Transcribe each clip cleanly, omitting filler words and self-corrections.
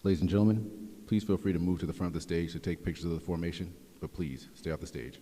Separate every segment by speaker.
Speaker 1: Ladies and gentlemen, please feel free to move to the front of the stage to take pictures of the formation, but please stay off the stage.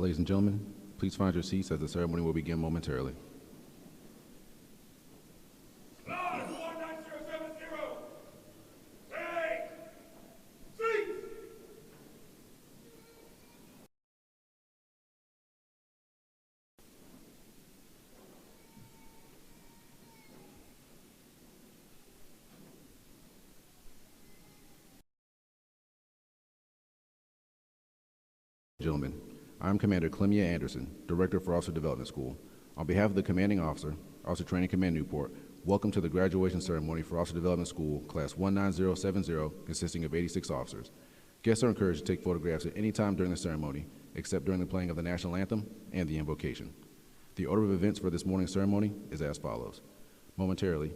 Speaker 1: Ladies and gentlemen, please find your seats as the ceremony will begin momentarily.
Speaker 2: Class 19070, take seats!
Speaker 1: Gentlemen, I am Commander Clemia Anderson, Director for Officer Development School. On behalf of the Commanding Officer, Officer Training Command Newport, welcome to the graduation ceremony for Officer Development School, Class 19070, consisting of 86 officers. Guests are encouraged to take photographs at any time during the ceremony, except during the playing of the National Anthem and the invocation. The order of events for this morning's ceremony is as follows. Momentarily,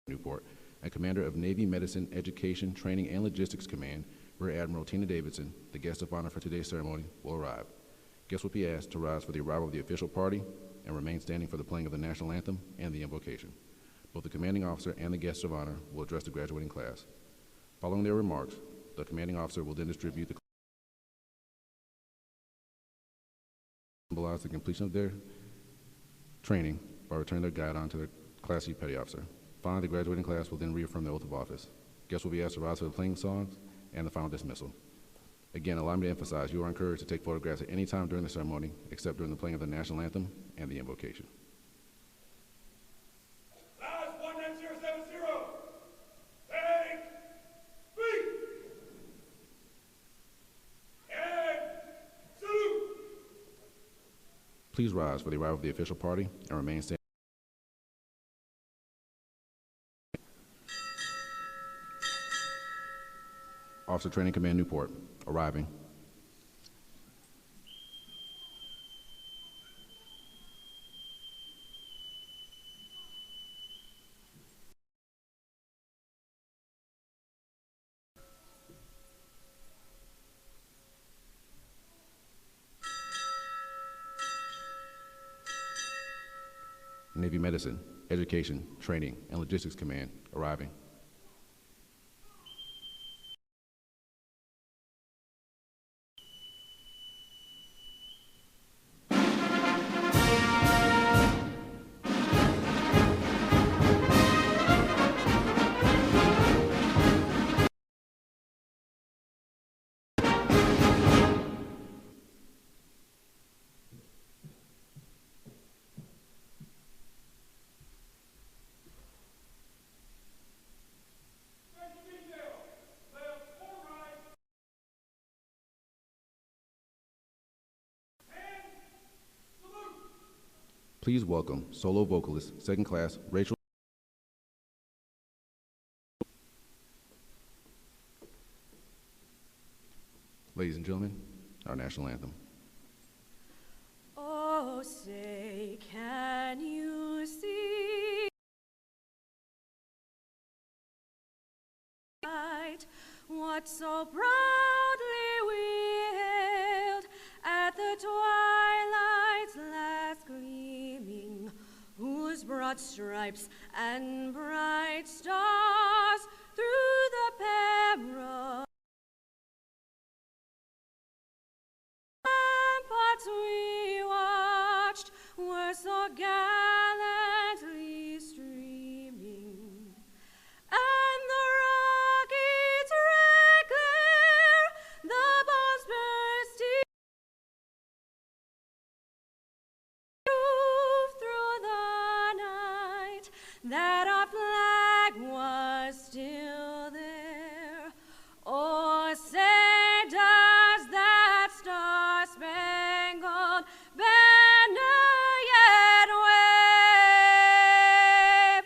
Speaker 1: Newport, and Commander of Navy Medicine, Education, Training, and Logistics Command, Rear Admiral Tina Davidson, the guest of honor for today's ceremony, will arrive. Guests will be asked to rise for the arrival of the official party and remain standing for the playing of the National Anthem and the invocation. Both the commanding officer and the guests of honor will address the graduating class. Following their remarks, the commanding officer will then distribute the symbolize the completion of their training by returning their guidon to their Class C Petty Officer. Finally, the graduating class will then reaffirm their oath of office. Guests will be asked to rise for the playing songs and the final dismissal. Again, allow me to emphasize, you are encouraged to take photographs at any time during the ceremony, except during the playing of the National Anthem and the invocation.
Speaker 2: Class 19070, take seats! And salute!
Speaker 1: Please rise for the arrival of the official party and remain standing. Officer Training Command Newport, arriving. Navy Medicine, Education, Training, and Logistics Command arriving. Please welcome solo vocalist, second class, Rachel. Ladies and gentlemen, our national anthem.
Speaker 3: Oh, say, can you see what so proudly we hailed at the twilight's last gleaming, whose broad stripes and bright stars through the perilous ramparts we watched were so gallantly streaming, and the rockets red glare, the bombs bursting through the night, that our flag was still there. Oh, say does that star-spangled banner yet wave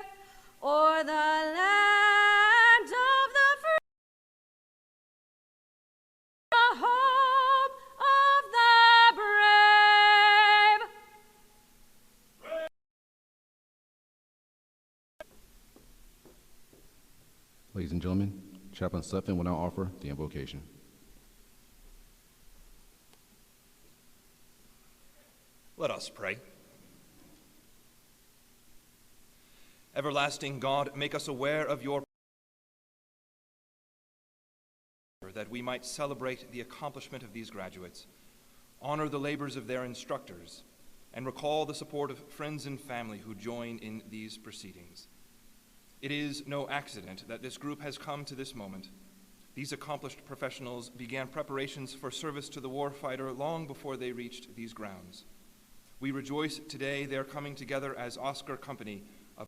Speaker 3: o'er the land of the free, the hope of the brave?
Speaker 1: Ladies and gentlemen, Chaplain Sutphin will now offer the invocation.
Speaker 4: Let us pray. Everlasting God, make us aware of your that we might celebrate the accomplishment of these graduates, honor the labors of their instructors, and recall the support of friends and family who join in these proceedings. It is no accident that this group has come to this moment. These accomplished professionals began preparations for service to the warfighter long before they reached these grounds. We rejoice today their coming together as Oscar Company of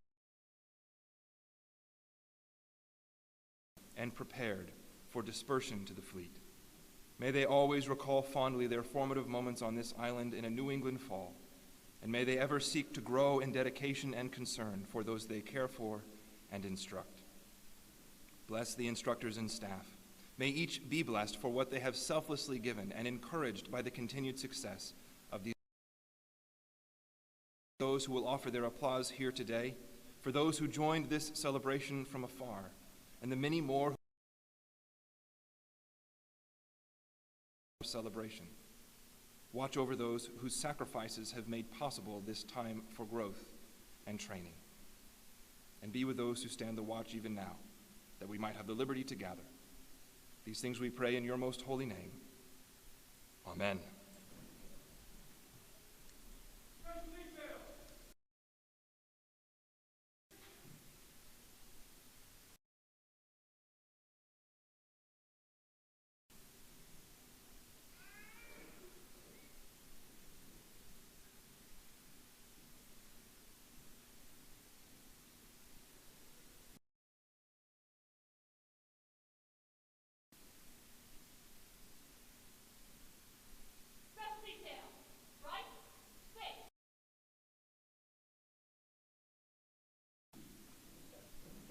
Speaker 4: and prepared for dispersion to the fleet. May they always recall fondly their formative moments on this island in a New England fall, and may they ever seek to grow in dedication and concern for those they care for and instruct. Bless the instructors and staff. May each be blessed for what they have selflessly given and encouraged by the continued success of those who will offer their applause here today, for those who joined this celebration from afar, and the many more celebration. Watch over those whose sacrifices have made possible this time for growth and training. And be with those who stand the watch even now, that we might have the liberty to gather. These things we pray in your most holy name. Amen.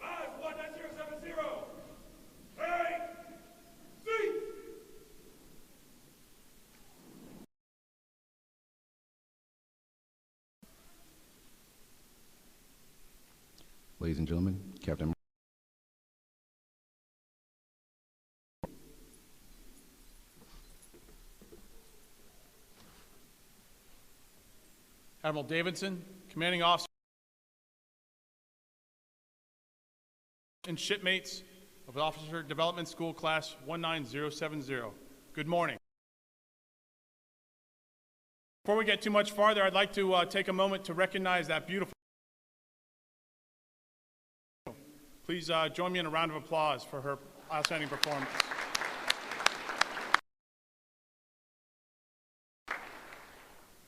Speaker 2: Rise 19070. Take seats.
Speaker 1: Ladies and gentlemen, Captain
Speaker 5: Admiral Davidson, Commanding Officer. and shipmates of Officer Development School Class 19070. Good morning. Before we get too much farther, I'd like to take a moment to recognize that beautiful. Please join me in a round of applause for her outstanding performance.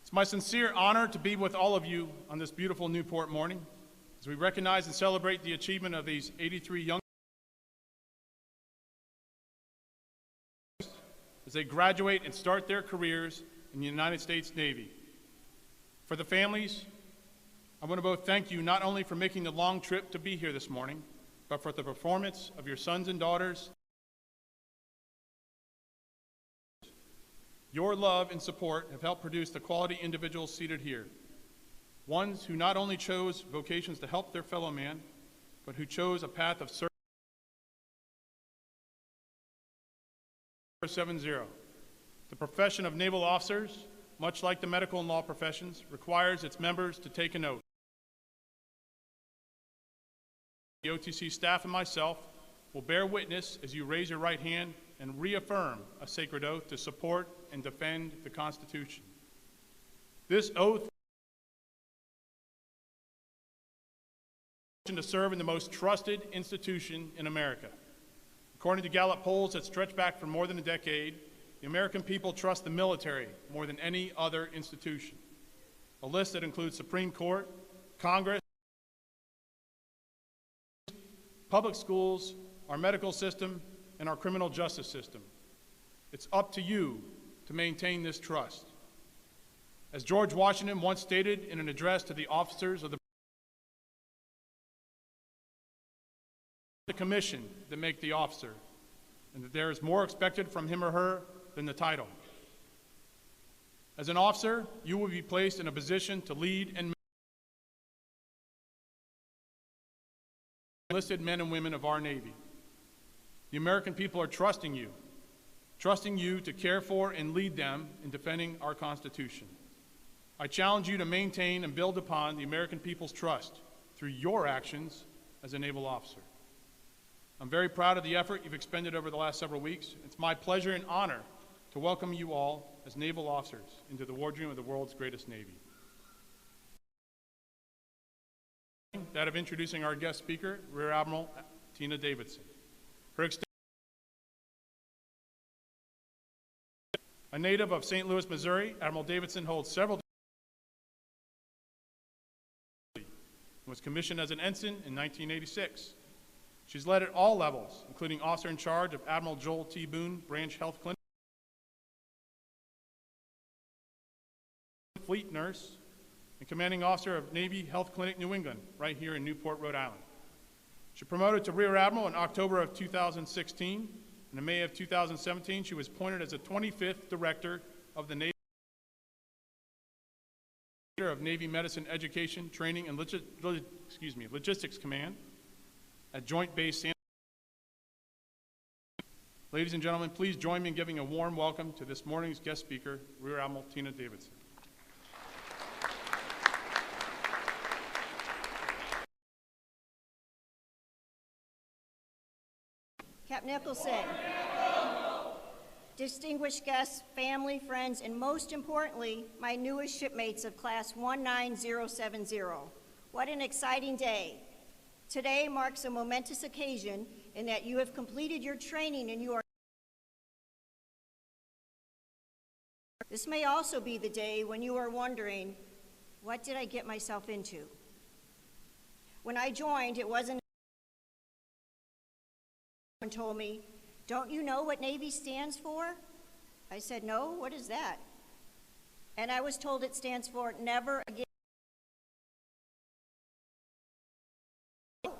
Speaker 5: It's my sincere honor to be with all of you on this beautiful Newport morning as we recognize and celebrate the achievement of these 83 young as they graduate and start their careers in the United States Navy. For the families, I want to both thank you not only for making the long trip to be here this morning, but for the performance of your sons and daughters. Your love and support have helped produce the quality individuals seated here, ones who not only chose vocations to help their fellow man, but who chose a path of service. 70. The profession of naval officers, much like the medical and law professions, requires its members to take an oath. The OTC staff and myself will bear witness as you raise your right hand and reaffirm a sacred oath to support and defend the Constitution. This oath to serve in the most trusted institution in America. According to Gallup polls that stretch back for more than a decade, the American people trust the military more than any other institution. A list that includes Supreme Court, Congress, public schools, our medical system, and our criminal justice system. It's up to you to maintain this trust. As George Washington once stated in an address to the officers of the commission that make the officer, and that there is more expected from him or her than the title. As an officer, you will be placed in a position to lead and enlisted men and women of our Navy. The American people are trusting you to care for and lead them in defending our Constitution. I challenge you to maintain and build upon the American people's trust through your actions as a naval officer. I'm very proud of the effort you've expended over the last several weeks. It's my pleasure and honor to welcome you all as naval officers into the wardroom of the world's greatest Navy. That of introducing our guest speaker, Rear Admiral Tina Davidson. A native of St. Louis, Missouri, Admiral Davidson holds several and was commissioned as an ensign in 1986. She's led at all levels, including officer in charge of Admiral Joel T. Boone Branch Health Clinic, fleet nurse, and commanding officer of Navy Health Clinic New England, right here in Newport, Rhode Island. She promoted to Rear Admiral in October of 2016, and in May of 2017, she was appointed as the 25th Director of the Navy of Navy Medicine Education, Training, and Logistics Command at Joint Base San. Ladies and gentlemen, please join me in giving a warm welcome to this morning's guest speaker, Rear Admiral Tina Davidson.
Speaker 6: Captain Nicholson, distinguished guests, family, friends, and most importantly, my newest shipmates of Class 19070. What an exciting day. Today marks a momentous occasion in that you have completed your training and you are. This may also be the day when you are wondering, what did I get myself into? When I joined, it wasn't. Someone told me, "Don't you know what Navy stands for?" I said, "No, what is that?" And I was told it stands for never again.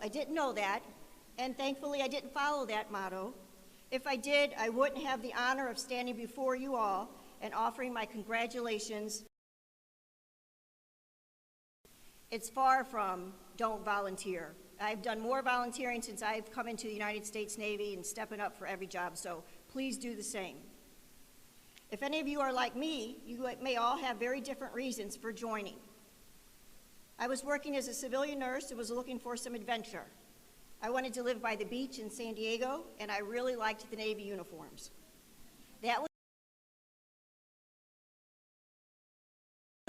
Speaker 6: I didn't know that, and thankfully I didn't follow that motto. If I did, I wouldn't have the honor of standing before you all and offering my congratulations. It's far from don't volunteer. I've done more volunteering since I've come into the United States Navy and stepping up for every job, so please do the same. If any of you are like me, you may all have very different reasons for joining. I was working as a civilian nurse and was looking for some adventure. I wanted to live by the beach in San Diego, and I really liked the Navy uniforms. That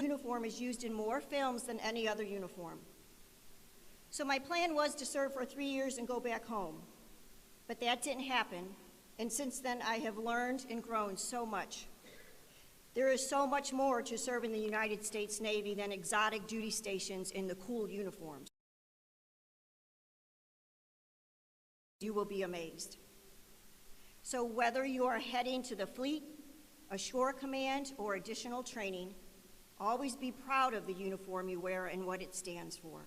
Speaker 6: uniform is used in more films than any other uniform. So my plan was to serve for 3 years and go back home. But that didn't happen, and since then I have learned and grown so much. There is so much more to serve in the United States Navy than exotic duty stations in the cool uniforms. You will be amazed. So whether you are heading to the fleet, a shore command, or additional training, always be proud of the uniform you wear and what it stands for.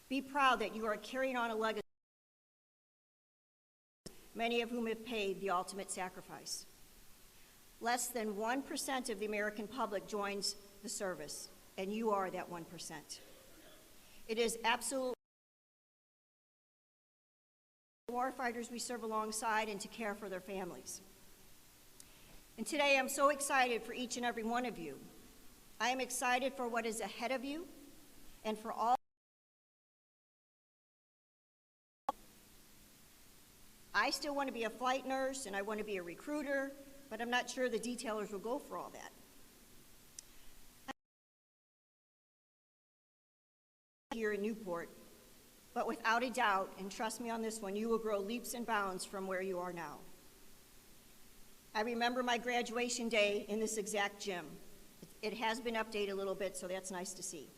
Speaker 6: Be proud that you are carrying on a legacy, many of whom have paid the ultimate sacrifice. Less than 1% of the American public joins the service, and you are that 1%. It is absolutely warfighters we serve alongside and to care for their families. And today I'm so excited for each and every one of you. I am excited for what is ahead of you and for all. I still want to be a flight nurse and I want to be a recruiter, but I'm not sure the detailers will go for all that. Here in Newport, but without a doubt, and trust me on this one, you will grow leaps and bounds from where you are now. I remember my graduation day in this exact gym. It has been updated a little bit, so that's nice to see.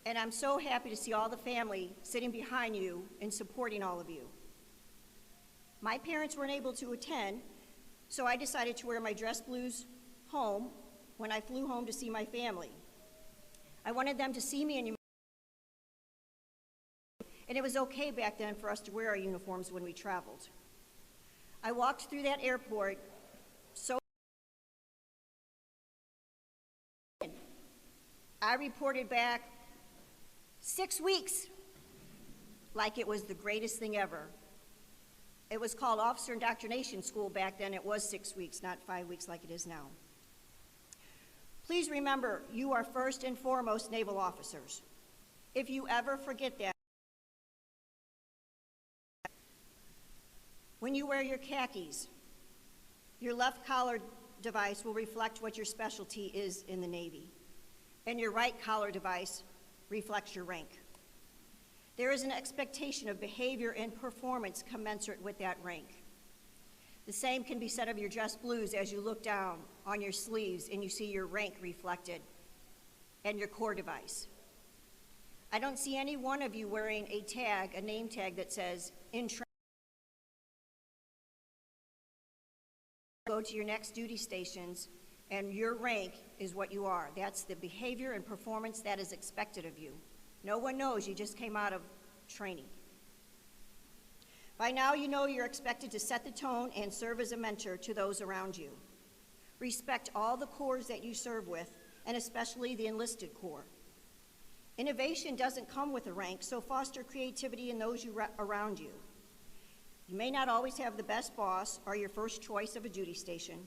Speaker 6: And I'm so happy to see all the family sitting behind you and supporting all of you. My parents weren't able to attend, so I decided to wear my dress blues home when I flew home to see my family. I wanted them to see me in. And it was okay back then for us to wear our uniforms when we traveled. I walked through that airport so I reported back 6 weeks like it was the greatest thing ever. It was called Officer Indoctrination School back then. It was 6 weeks, not 5 weeks like it is now. Please remember, you are first and foremost naval officers. If you ever forget that, when you wear your khakis, your left collar device will reflect what your specialty is in the Navy, and your right collar device reflects your rank. There is an expectation of behavior and performance commensurate with that rank. The same can be said of your dress blues as you look down on your sleeves and you see your rank reflected and your core device. I don't see any one of you wearing a tag, a name tag that says in training. Go to your next duty stations and your rank is what you are. That's the behavior and performance that is expected of you. No one knows you just came out of training. By now you know you're expected to set the tone and serve as a mentor to those around you. Respect all the corps that you serve with, and especially the enlisted corps. Innovation doesn't come with a rank, so foster creativity in those around you. You may not always have the best boss or your first choice of a duty station,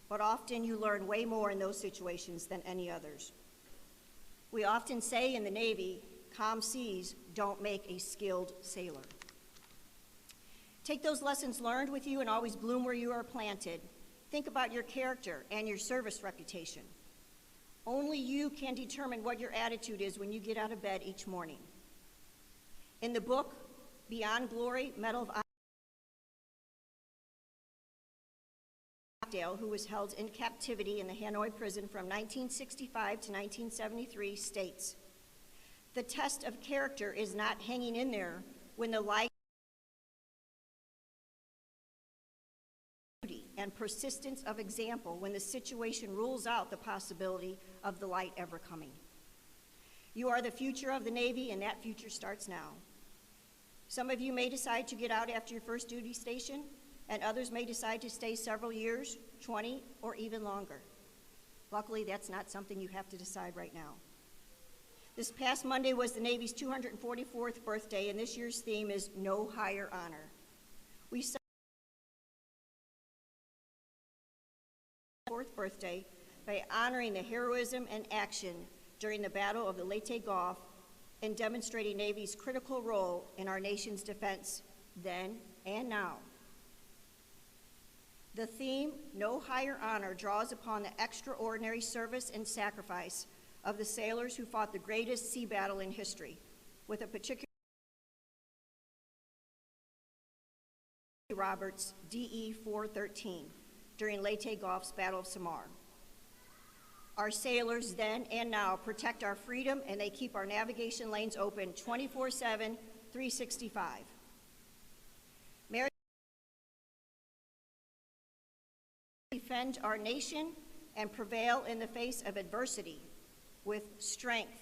Speaker 6: but often you learn way more in those situations than any others. We often say in the Navy, calm seas don't make a skilled sailor. Take those lessons learned with you and always bloom where you are planted. Think about your character and your service reputation. Only you can determine what your attitude is when you get out of bed each morning. In the book, Beyond Glory, Medal of Honor, who was held in captivity in the Hanoi prison from 1965 to 1973, states, "The test of character is not hanging in there when the light and persistence of example when the situation rules out the possibility of the light ever coming. You are the future of the Navy, and that future starts now. Some of you may decide to get out after your first duty station, and others may decide to stay several years, 20, or even longer. Luckily, that's not something you have to decide right now. This past Monday was the Navy's 244th birthday, and this year's theme is No Higher Honor. We celebrate the 4th birthday by honoring the heroism and action during the Battle of the Leyte Gulf in demonstrating Navy's critical role in our nation's defense then and now. The theme, No Higher Honor, draws upon the extraordinary service and sacrifice of the sailors who fought the greatest sea battle in history, with a particular Roberts DE 413 during Leyte Gulf's Battle of Samar. Our sailors then and now protect our freedom, and they keep our navigation lanes open 24/7, 365. Defend our nation and prevail in the face of adversity with strength,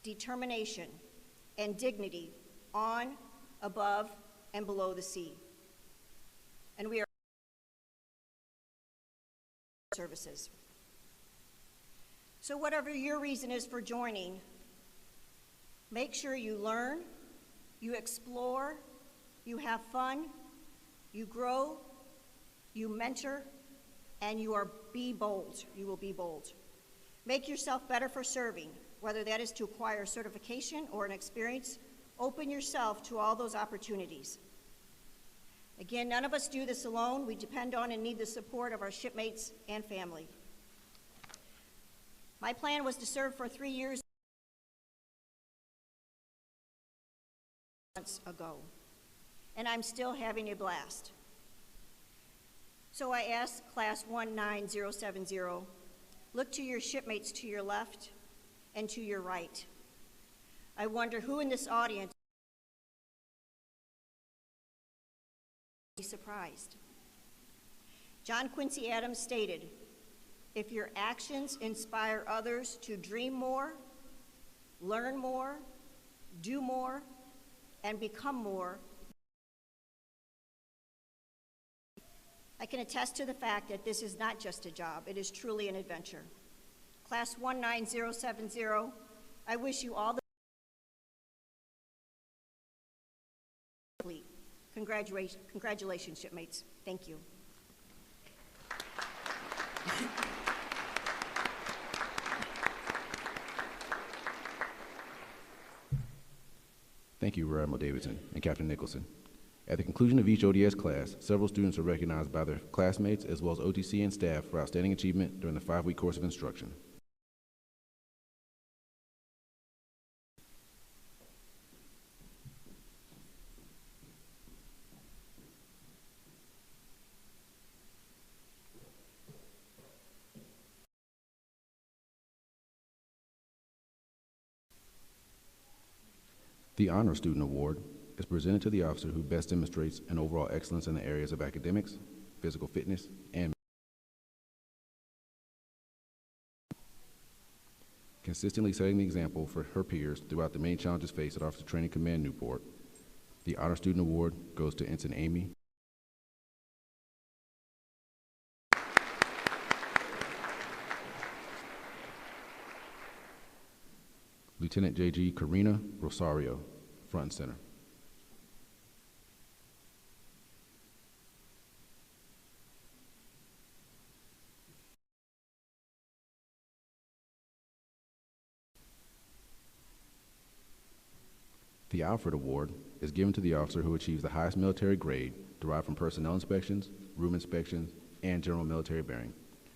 Speaker 6: determination, and dignity on, above, and below the sea. And we are services. So whatever your reason is for joining, make sure you learn, you explore, you have fun, you grow, you mentor, and you be bold. You will be bold. Make yourself better for serving, whether that is to acquire certification or an experience. Open yourself to all those opportunities. Again, none of us do this alone. We depend on and need the support of our shipmates and family. My plan was to serve for 3 years months ago, and I'm still having a blast. So I asked Class 19070, look to your shipmates to your left and to your right. I wonder who in this audience is surprised. John Quincy Adams stated, if your actions inspire others to dream more, learn more, do more, and become more, I can attest to the fact that this is not just a job, it is truly an adventure. Class 19070, I wish you all the congratulations, shipmates. Thank you.
Speaker 1: Thank you, Rear Admiral Davidson and Captain Nicholson. At the conclusion of each ODS class, several students are recognized by their classmates as well as OTC and staff for outstanding achievement during the 5-week course of instruction. The Honor Student Award is presented to the officer who best demonstrates an overall excellence in the areas of academics, physical fitness, and consistently setting the example for her peers throughout the many challenges faced at Officer Training Command Newport. The Honor Student Award goes to Ensign Amy Lieutenant J.G. Karina Rosario, front and center. The Alfred Award is given to the officer who achieves the highest military grade derived from personnel inspections, room inspections, and general military bearing.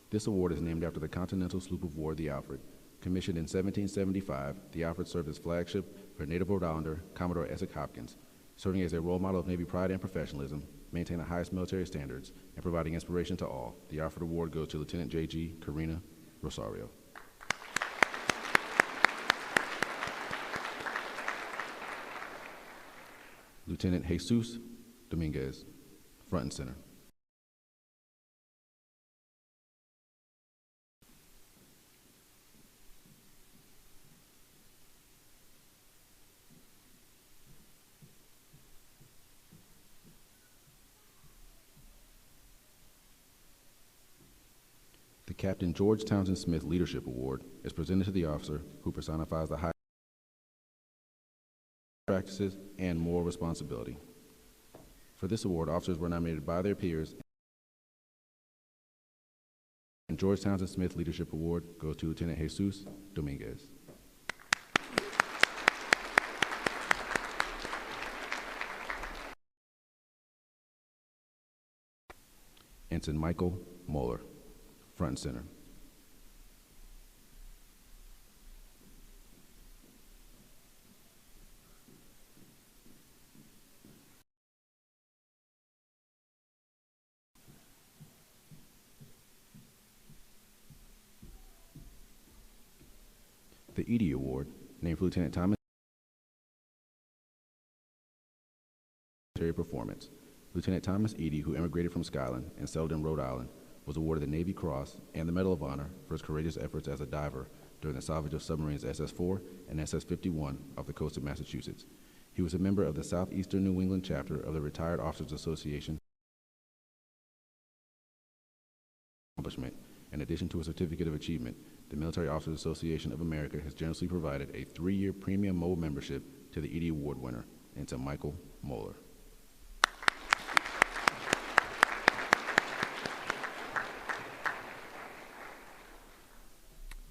Speaker 1: This award is named after the Continental Sloop of War, the Alfred. Commissioned in 1775, the Alfred served as flagship for native Rhode Islander Commodore Essex Hopkins, serving as a role model of Navy pride and professionalism, maintaining the highest military standards, and providing inspiration to all. The Alfred Award goes to Lieutenant J.G. Karina Rosario. Lieutenant Jesus Dominguez, front and center. The Captain George Townsend Smith Leadership Award is presented to the officer who personifies the high practices and moral responsibility. For this award, officers were nominated by their peers, and George Townsend Smith Leadership Award goes to Lieutenant Jesus Dominguez. Ensign Michael Moeller, front and center. The Edie Award, named for Lieutenant Thomas performance. Lieutenant Thomas Edie, who immigrated from Scotland and settled in Rhode Island, was awarded the Navy Cross and the Medal of Honor for his courageous efforts as a diver during the salvage of submarines SS-4 and SS-51 off the coast of Massachusetts. He was a member of the Southeastern New England chapter of the Retired Officers Association. Accomplishment. In addition to a certificate of achievement, the Military Officers Association of America has generously provided a 3-year premium mobile membership to the Edie Award winner, Ensign Michael Moeller.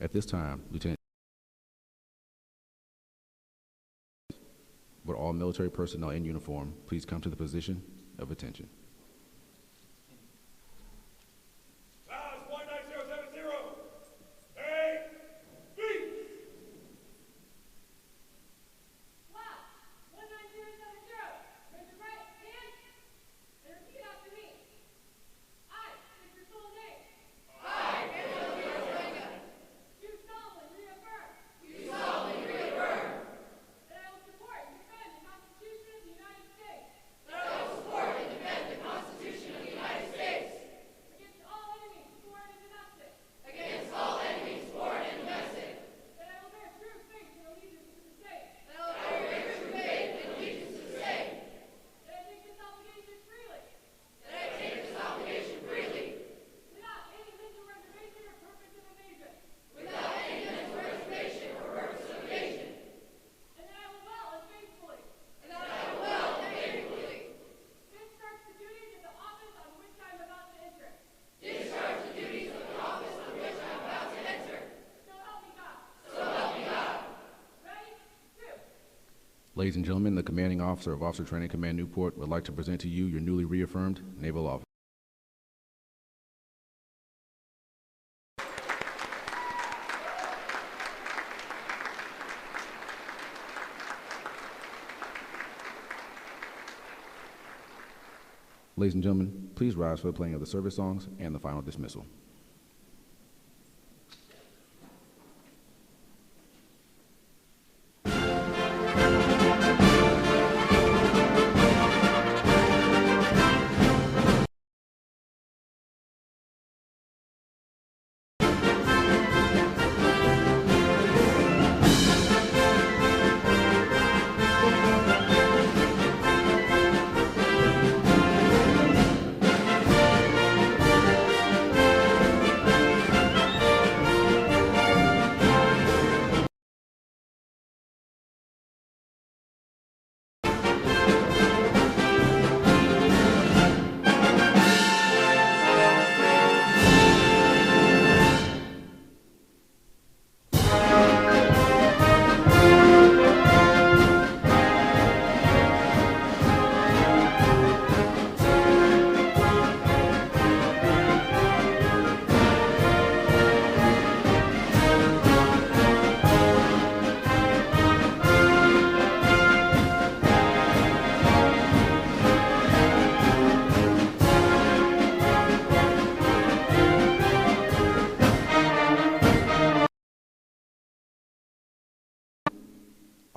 Speaker 1: At this time, Lieutenant, would all military personnel in uniform please come to the position of attention. Ladies and gentlemen, the commanding officer of Officer Training Command Newport would like to present to you your newly reaffirmed naval officer. Ladies and gentlemen, please rise for the playing of the service songs and the final dismissal.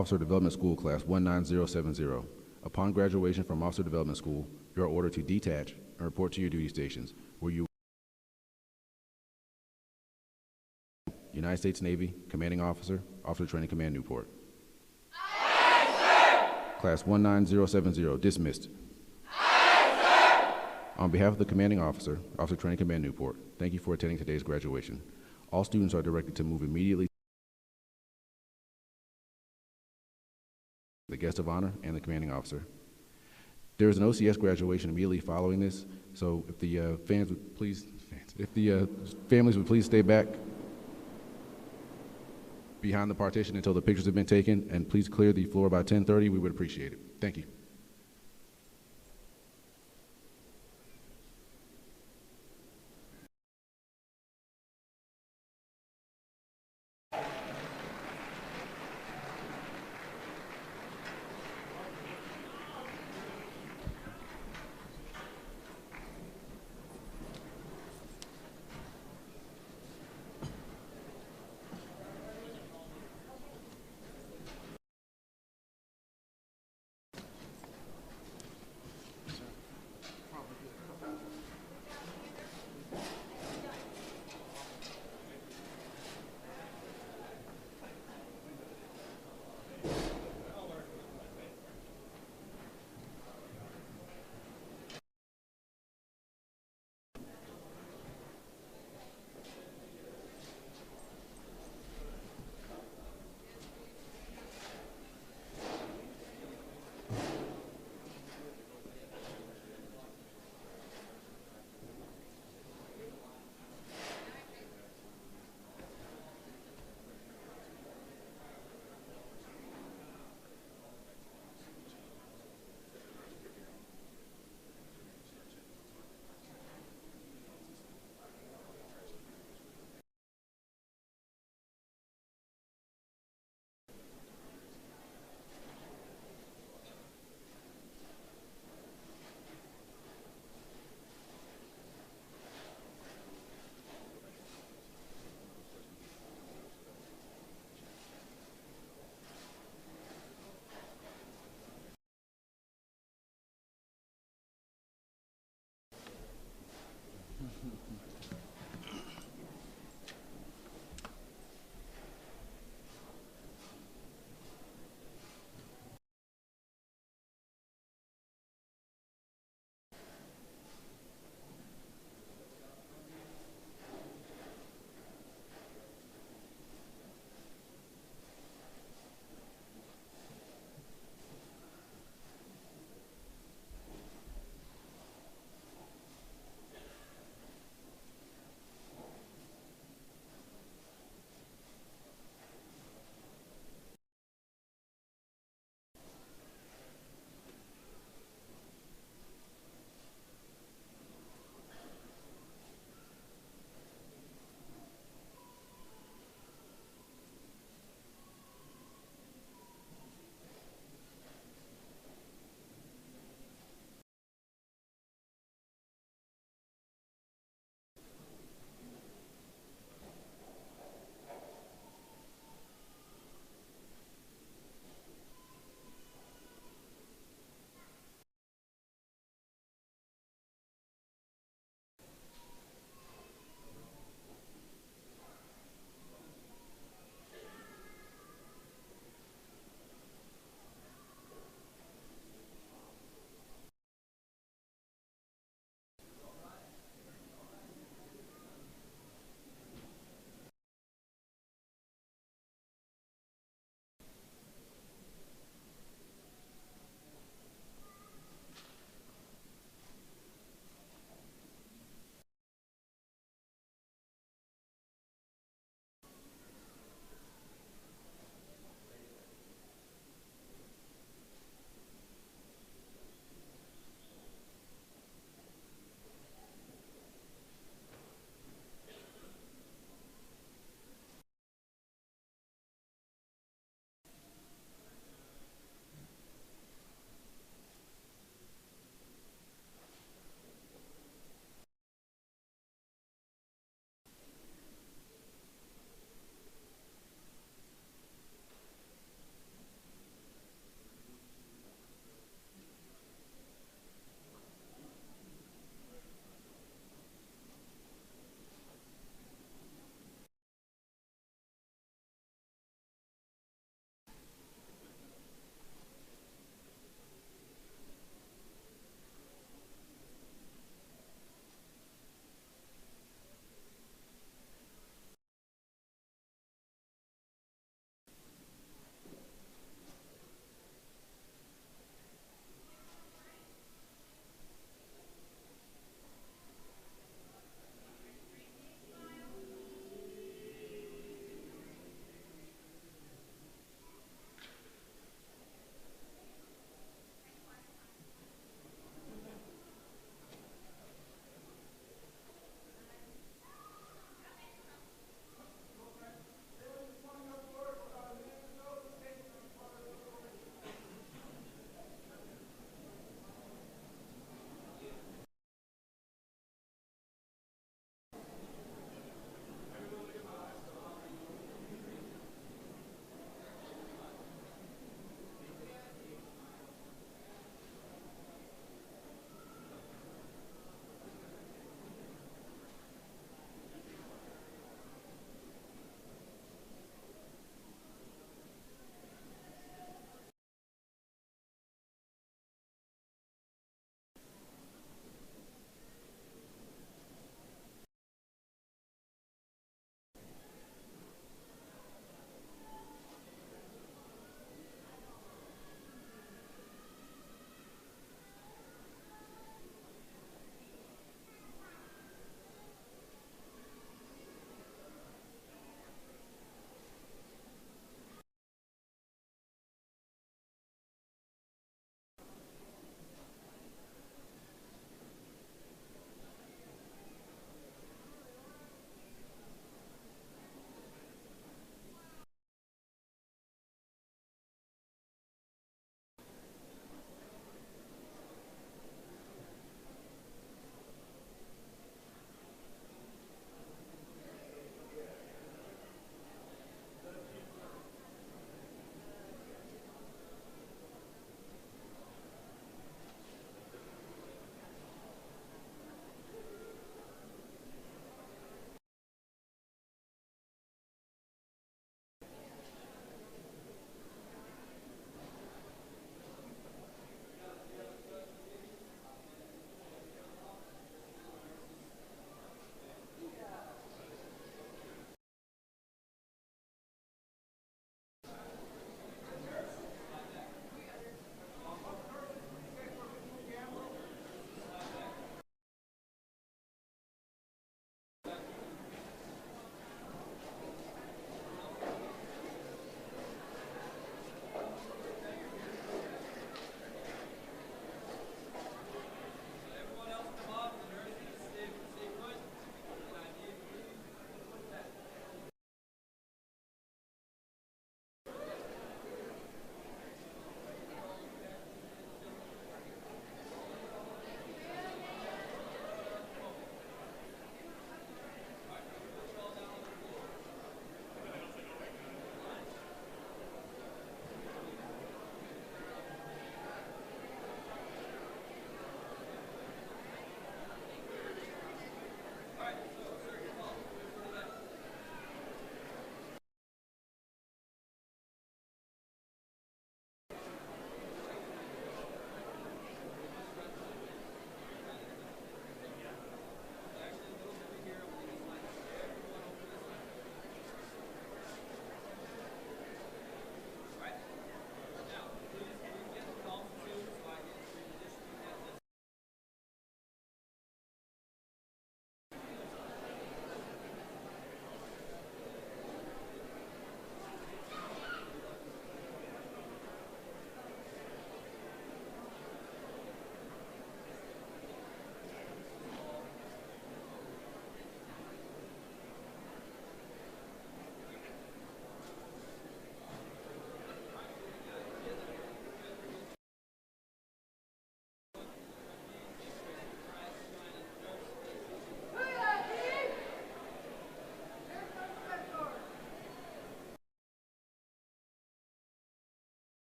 Speaker 1: Officer Development School Class 19070. Upon graduation from Officer Development School, you are ordered to detach and report to your duty stations, where you United States Navy, Commanding Officer, Officer Training Command Newport. Aye, sir. Class 19070, dismissed. Aye, sir. On behalf of the Commanding Officer, Officer Training Command Newport, thank you for attending today's graduation. All students are directed to move immediately the guest of honor and the commanding officer. There is an OCS graduation immediately following this, so if the families would please stay back behind the partition until the pictures have been taken, and please clear the floor by 10:30, we would appreciate it. Thank you.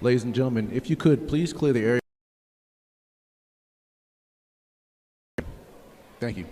Speaker 1: Ladies and gentlemen, if you could, please clear the area. Thank you.